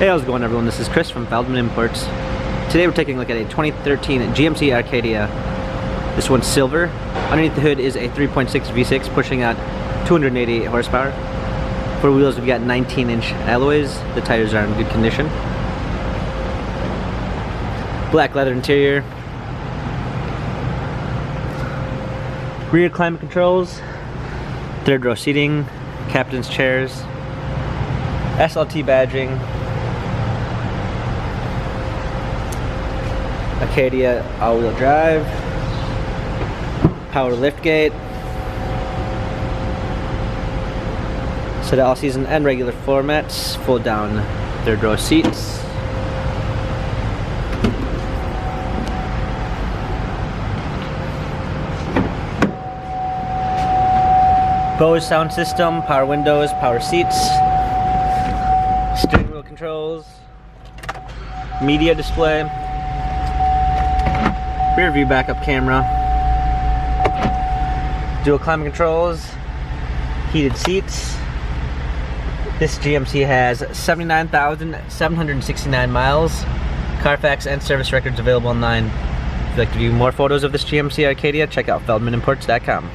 Hey, how's it going, everyone? This is Chris from Feldmann Imports. Today we're taking a look at a 2013 GMC Acadia. This one's silver. Underneath the hood is a 3.6 V6 pushing at 288 horsepower. For wheels, we've got 19-inch alloys. The tires are in good condition. Black leather interior. Rear climate controls. Third row seating. Captain's chairs. SLT badging. Acadia all-wheel drive, power liftgate, set all season and regular floor mats, fold down third row seats, Bose sound system, power windows, power seats, steering wheel controls, media display, rear view backup camera, dual climate controls, heated seats. This GMC has 79,769 miles. Carfax and service records available online. If you'd like to view more photos of this GMC Acadia, check out feldmanimports.com.